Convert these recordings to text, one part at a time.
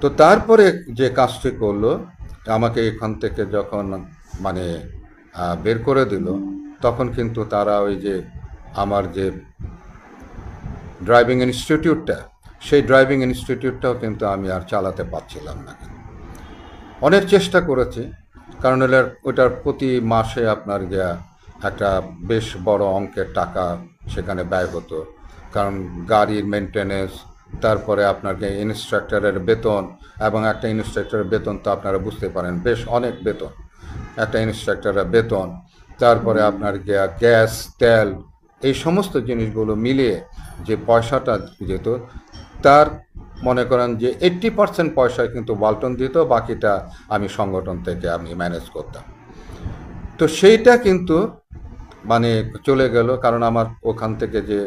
তো তারপরে যে কাজটি করলো, আমাকে এখান থেকে যখন মানে বের করে দিল, তখন কিন্তু তারা ওই যে আমার যে ড্রাইভিং ইনস্টিটিউটটা, সেই ড্রাইভিং ইনস্টিটিউটটাও কিন্তু আমি আর চালাতে পারছিলাম না। অনেক চেষ্টা করেছি, কারণ ওটার প্রতি মাসে আপনার গিয়া একটা বেশ বড় অঙ্কের টাকা সেখানে ব্যয় হতো। কারণ গাড়ির মেনটেনেন্স, তারপরে আপনাকে ইনস্ট্রাক্টরের বেতন, এবং একটা ইনস্ট্রাক্টরের বেতন তো আপনারা বুঝতে পারেন বেশ অনেক বেতন, একটা ইনস্ট্রাক্টরের বেতন, তারপরে আপনার গ্যাস, তেল, এই সমস্ত জিনিসগুলো মিলিয়ে যে পয়সাটা যেত, তার মনে করেন যে 80% পয়সা কিন্তু ওয়ালটন দিত, বাকিটা আমি সংগঠন থেকে আমি ম্যানেজ করতাম। তো সেইটা কিন্তু মানে চলে গেল, কারণ আমার ওখান থেকে যে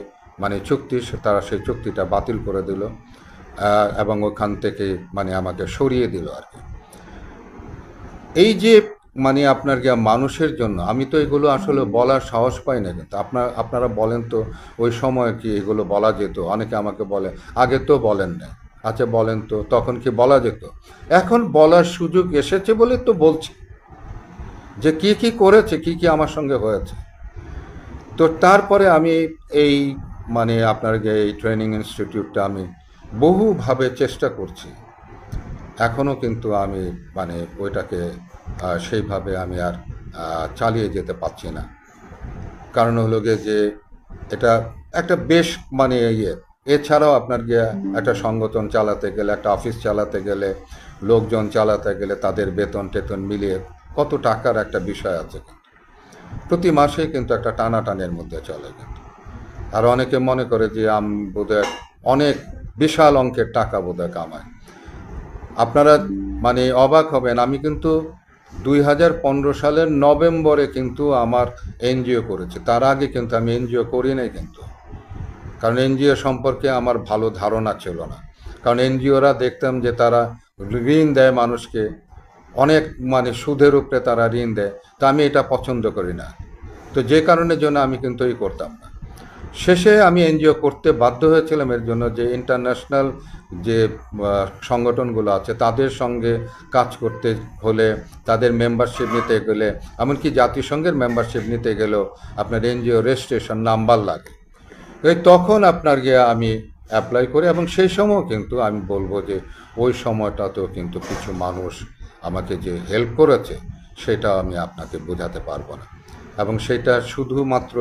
মানে চুক্তি, তারা সেই চুক্তিটা বাতিল করে দিল, এবং ওখান থেকে মানে আমাকে সরিয়ে দিল আর কি। এই যে মানে আপনার মানুষের জন্য আমি তো এগুলো আসলে বলার সাহস পাই না, কিন্তু আপনারা বলেন তো ওই সময় কি এগুলো বলা যেত? অনেকে আমাকে বলে আগে তো বলেন না। আচ্ছা বলেন তো তখন কি বলা যেত? এখন বলার সুযোগ এসেছে বলে তো বলছি যে কি কি করেছে, কি কি আমার সঙ্গে হয়েছে। তো তারপরে আমি এই মানে আপনার এই ট্রেনিং ইনস্টিটিউটটা আমি বহুভাবে চেষ্টা করছি, এখনও কিন্তু আমি মানে ওইটাকে সেইভাবে আমি আর চালিয়ে যেতে পারছি না। কারণ হলো গিয়ে যে এটা একটা বেশ মানে ইয়ে, এছাড়াও আপনার গিয়ে একটা সংগঠন চালাতে গেলে, একটা অফিস চালাতে গেলে, লোকজন চালাতে গেলে তাদের বেতন টেতন মিলিয়ে কত টাকার একটা বিষয় আছে। প্রতি মাসে কিন্তু একটা টানাটানের মধ্যে চলে কিন্তু। আর অনেকে মনে করে যে বোধহয় অনেক বিশাল অঙ্কের টাকা বোধহয় কামায়। আপনারা মানে অবাক হবেন, আমি কিন্তু 2015 সালের নভেম্বরে কিন্তু আমার এনজিও করেছি। তার আগে কিন্তু আমি এনজিও করি নাই কিন্তু, কারণ এনজিও সম্পর্কে আমার ভালো ধারণা ছিল না। কারণ এনজিওরা দেখতাম যে তারা ঋণ দেয় মানুষকে, অনেক মানে সুদের উপরে তারা ঋণ দেয়, তো আমি এটা পছন্দ করি না। তো যে কারণের জন্য আমি কিন্তু এই করতাম না। শেষে আমি এনজিও করতে বাধ্য হয়েছিলাম এর জন্য যে ইন্টারন্যাশনাল যে সংগঠনগুলো আছে তাদের সঙ্গে কাজ করতে হলে, তাদের মেম্বারশিপ নিতে গেলে, এমনকি জাতিসংঘের মেম্বারশিপ নিতে গেলেও আপনার এনজিও রেজিস্ট্রেশন নাম্বার লাগে। এই তখন আপনার গিয়ে আমি অ্যাপ্লাই করি, এবং সেই সময় কিন্তু আমি বলবো যে ওই সময়টাতেও কিন্তু কিছু মানুষ আমাকে যে হেল্প করেছে সেটা আমি আপনাকে বোঝাতে পারবো না। এবং সেটা শুধুমাত্র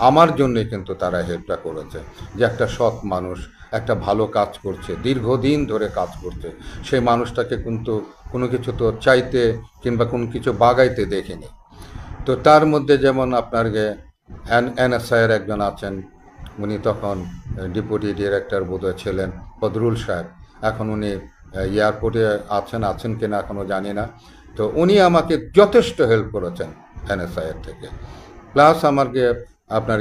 আমার জন্যই কিন্তু তারা হেল্পটা করেছে, যে একটা সৎ মানুষ একটা ভালো কাজ করছে, দীর্ঘদিন ধরে কাজ করছে, সেই মানুষটাকে কিন্তু কোনো কিছু তো চাইতে কিংবা কোনো কিছু বাগাইতে দেখিনি। তো তার মধ্যে যেমন আপনার এনএসআইয়ের একজন আছেন, উনি তখন ডেপুটি ডিরেক্টর বোধহয় ছিলেন, বদরুল সাহেব। এখন উনি এয়ারপোর্টে আছেন কিনা এখনও জানি না। তো উনি আমাকে যথেষ্ট হেল্প করেছেন এনএসআইয়ের থেকে। প্লাস আমার আপনার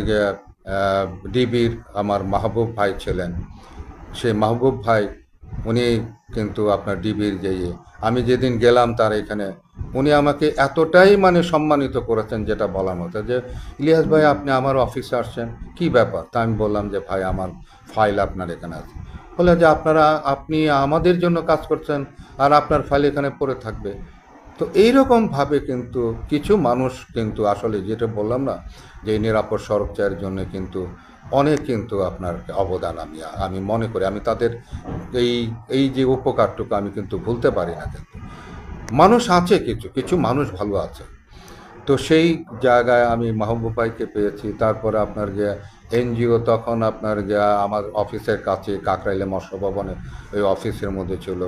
ডিবির আমার মাহবুব ভাই ছিলেন, সেই মাহবুব ভাই উনি কিন্তু আপনার ডিবির যে আমি যেদিন গেলাম তার এখানে, উনি আমাকে এতটাই মানে সম্মানিত করেছেন যেটা বলার মতো, যে ইলিয়াস ভাই আপনি আমার অফিসে আসছেন, কি ব্যাপার? তা আমি বললাম যে ভাই আমার ফাইল আপনার এখানে আছে। বলে যে আপনি আমাদের জন্য কাজ করছেন আর আপনার ফাইল এখানে পড়ে থাকবে। তো এইরকমভাবে কিন্তু কিছু মানুষ কিন্তু আসলে যেটা বললাম না, যে এই নিরাপদ সড়ক চায়ের জন্য কিন্তু অনেক কিন্তু আপনার অবদান আমি আমি মনে করি, আমি তাদের এই এই যে উপকারটুকু আমি কিন্তু ভুলতে পারি না। কিন্তু মানুষ আছে, কিছু কিছু মানুষ ভালো আছে। তো সেই জায়গায় আমি মাহবুব ভাইকে পেয়েছি। তারপরে আপনার এনজিও তখন আপনার আমার অফিসের কাছে কাকরাইলে মৎস্য ভবনে ওই অফিসের মধ্যে ছিল।